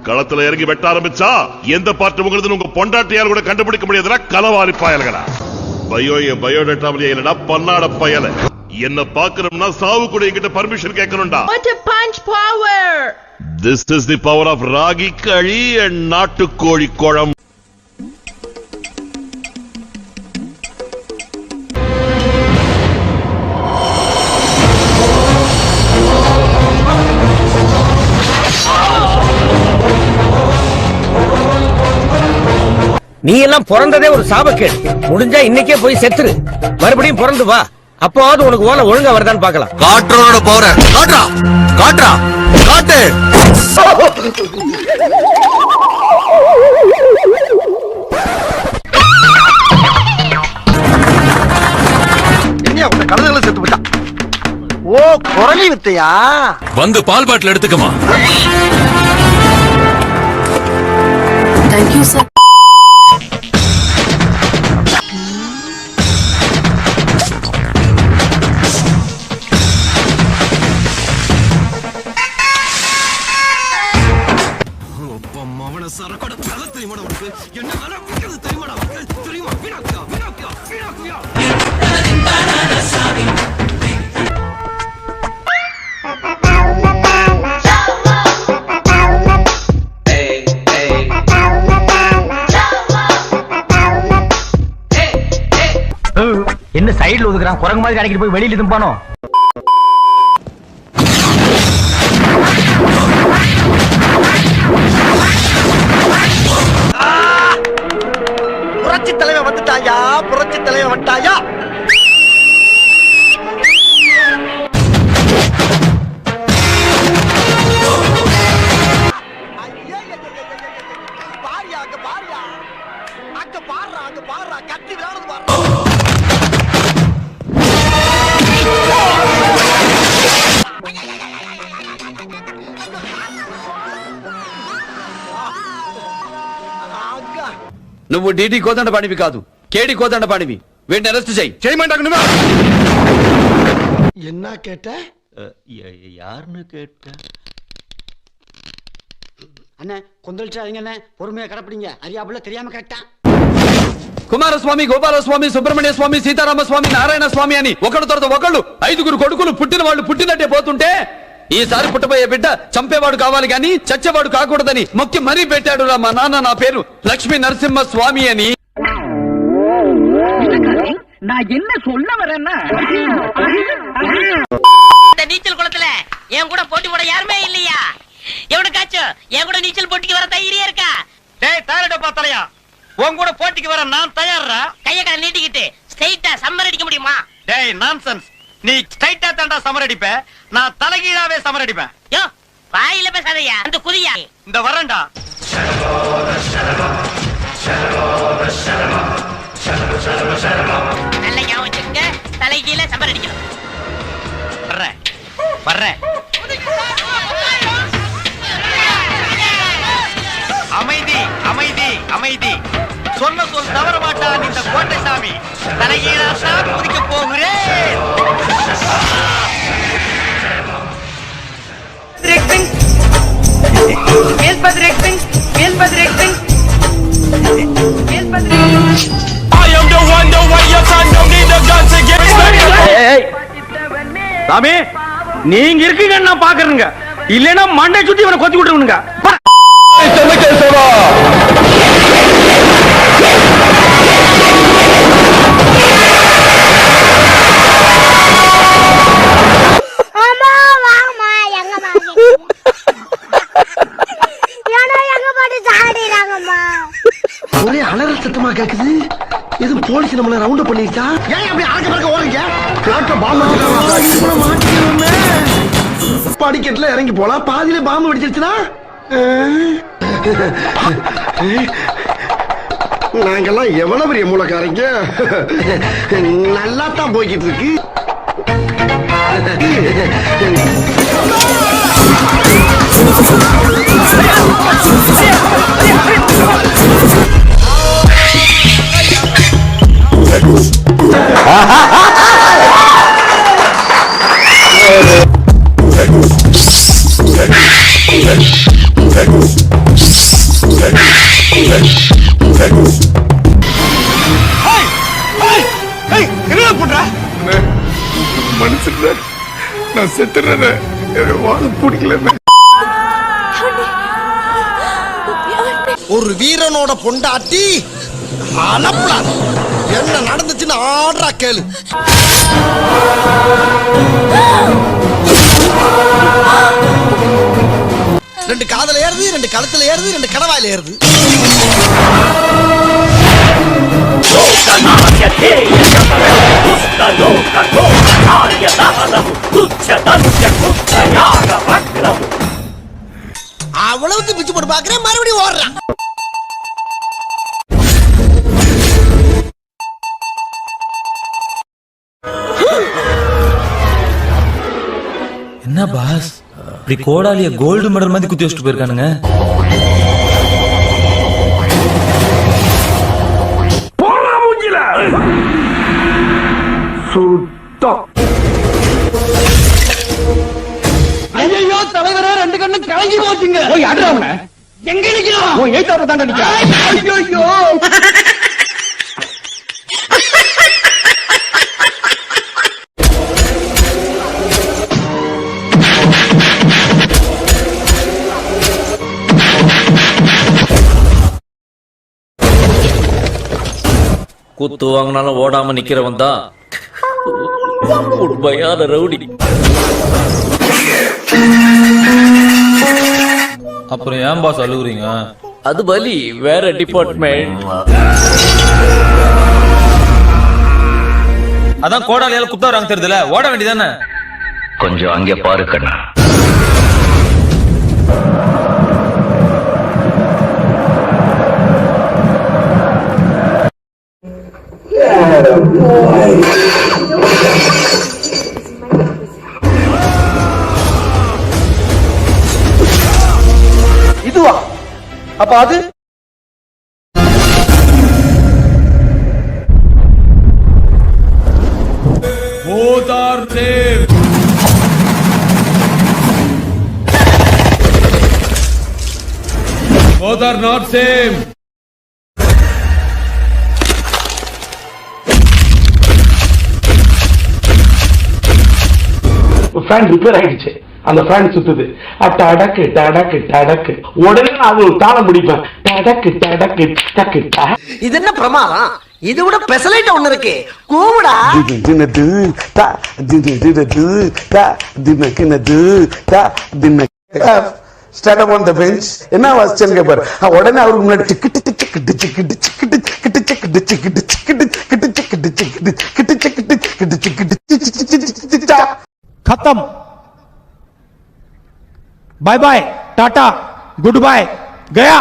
களத்துல இறங்கி வெட்ட ஆரம்பிச்சா எந்த பார்ட்டி உங்களுக்கு உங்க பொண்டாட்டியால் கூட கண்டுபிடிக்க முடியாதுன்னா களவாரி பயல்களா. பயோடேட்டாவிலே இல்லடா பன்னாட பயல. என்ன பாக்குறோம்னா சாவு கூட என்கிட்ட பர்மிஷன் கேட்கணும்டா. What a punch power! This is the power of ragi kali and நாட்டுக்கோழி குழம்பு. நீ எல்லாம் பிறந்ததே ஒரு சாபக்கேடு. முடிஞ்சா இன்னைக்கே போய் செத்துரு, மறுபடியும் பிறந்து வா. அப்போது உனக்கு ஓலை ஒழுங்கா வருதான்னு பாக்கலாம். காற்றோட பவர காட்றா காட்றா காட்டு. என்ன உன்னை கழுதைகளை செத்து போட்டான். ஓ குரலி வித்தையா? வந்து பால் பாட்டில் எடுத்துக்கமா. Thank you sir. என்ன சைடுல ஒதுக்குறான் குரங்கு மாதிரி அடிக்கிட்டு போய் வெளியில தும்பானோ. புரட்சி தலைவன் வந்துட்டாயா, புரட்சி தலைவன் வந்துட்டாயா. பாரியா அங்க பாரியா, அங்க பாடுறா அங்க பாடுறா, கத்தி விளையாடுது பாடுறா. నువ్వు డీడీ కోదండ పాడివి కాదు, కేడి కోదండ పాడివి. వీడిని అరెస్ట్ చేయి. చేయమంటాకు నువ్వు. என்ன கேட்ட? யாருன்னு கேட்ட? அண்ணே கொந்தளிச்சாதீங்க அண்ணே, பொறுமையா கடப்பிடிங்க. அறியாப்புல தெரியாம கேட்டா. కుమారస్వామి, గోపాలస్వామి, సుబ్రహ్మణ్య స్వామి, సీతారామస్వామి, నారాయణ స్వామి అని ఒకడు తర్వాత ఒకళ్ళు 5 కొడుకులు పుట్టిన వాళ్ళు పుట్టినట్టే పోతుంటే ఈసారి పుట్టబోయే బిడ్డ చంపేవాడు కావాలి గాని చచ్చేవాడు కాకూడదని మొక్కి మరీ పెట్టాడు మా నాన్న. నా పేరు లక్ష్మీ నరసింహ స్వామి అని. நான் என்ன சொல்ல வரேன்னா, இந்த நீச்சல் குளத்துல என் கூட போட்டி போட யாருமே இல்லையா? எவனுக்காச்சும் என் கூட நீச்சல் போட்டிக்கு வர தைரியம் இருக்கா? டேய் தாரடப்பா தலையா, உன் கூட போட்டிக்கு வர நான் தயாரா. கைய கடை நீட்டிக்கிட்டு ஸ்ட்ரைட்டா சம்மர் அடிக்க முடியுமா? டேய் நான்சென்ஸ், நீ ஸ்ட்ரைட்டா தாண்டா சமர் அடிப்ப, நான் தலைகீழாவே சமர் அடிப்பேன். யோ வாயில பேசாதயா, அந்த குதியா இந்த வரண்டா. நல்ல ஞாபகம் வச்சுக்க, தலைகீழ சம்மர் அடிக்கணும். வர்றேன் வர்றேன். அமைதி அமைதி அமைதி. சொன்ன சொல் தவற மாட்டான் இந்த கோட்டை சாமி. தலைகீழாத்தான் குதிக்க போகிறேன். சாமி நீங்க இருக்கீங்க நான் பாக்குறேங்க, இல்லைன்னா மண்டை சுத்தி இவனை கொத்தி விட்டுருங்க. ஒரே அலறல் சத்தமா கேக்குது. இது போலீஸ் நம்மள ரவுண்ட் பண்ணிருச்சா? ஏன் அப்படி ஆக பறக்க ஓடுறீங்க? காட்ட பாம்பு மாட்டிடுமே. படிக்கட்டுல இறங்கி போலாம், பாதியில பாம்பு வெடிச்சிருச்சுனா நாங்கெல்லாம் எவ்வளவு பெரிய மூலக்காரங்க. நல்லா தான் போய்கிட்டு இருக்கு. Ha ha ha! மனுஷன் நான் செத்துறேன் வாழ பிடிக்கல. ஒரு வீரனோட பொண்டாட்டி அலப்பலாம். என்ன நடந்துச்சுன்னு ஆடுறா கேளு. ரெண்டு காதல ஏறுது, ரெண்டு கழுத்துல ஏறுது, ரெண்டு கடவாயில ஏறுது. அவ்வளவுக்கு பிச்சு போட்டு பாக்குறேன், மறுபடியும் ஓடுறான். என்ன பாஸ் இப்படி கோடாலிய கோல்டு மெடல் மாதிரி குத்தி வச்சுட்டு போயிருக்கானுங்க. ஐயோ தலைவரே, ரெண்டு கண்ணு கலங்கி போச்சுங்க. போய் அட்றாவன எங்க நிக்கிறான்? போய் ஏத்தார தாண்ட நிக்கிறான். ஐயோ குத்து வாங்கினாலும் ஓடாம நிக்கிறவன் தான் உண்மையான ரவுடி. அப்புறம் ஏன் பாஸ் அழுகுறீங்க? அது பலி வேற டிபார்ட்மெண்ட். அதான் கோடாலியால குத்த வராங்க தெரியுதுல, ஓட வேண்டியதானே. கொஞ்சம் அங்கே பாரு கண்ணா. இதுவா? அப்ப அது Both are same. Both are not same. Fan repair ஆயிடுச்சு. அந்த ஃபேன் சுத்துது. டடக்கு டடக்கு டடக்கு. உடனே நான் ஒரு தாளம் பிடிப்பேன். டடக்கு டடக்கு டக்கு. இது என்ன பிரமாதம்? இது விட பெசலைட் ஒண்ணு இருக்கு. கூவுடா. Stand up on the bench. என்ன வாசிச்சேன்னு கேப்பாரு. உடனே அவருக்கு முன்னாடி ticket ticket ticket ticket ticket ticket ticket खत्म. Bye bye, tata, goodbye, गया.